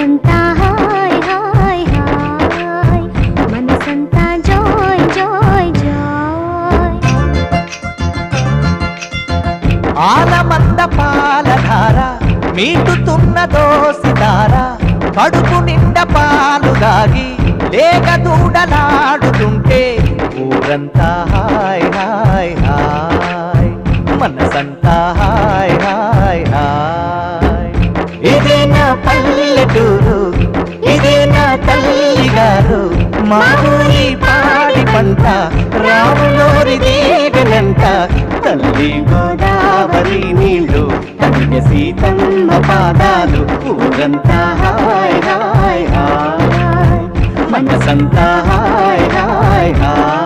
ఊరంతా hi hi hi మనసంతా Joy Joy Joy ఆలమంద Paladhara మీటుతున్న దోసిదార కడుపు నిండా పాలు దాగి లేక దూడలాడుతుంటే ఊరంతా హాయ్ హాయ్ హాయ్ మనసంతా హాయ్ హాయ్ హాయ్ ఇదే నా పల్లెటూరు ఇదే నా తల్లి గారు మా ఊరి పాడి పంట రాములోరి దేవనంట తల్లి గోదావరి నీళ్ళు తల్లి సీతమ్మ పాదాలు ఊరంతా హాయ్ హాయ్ హాయ్ మనసంతా హాయ్ హాయ్ హాయ్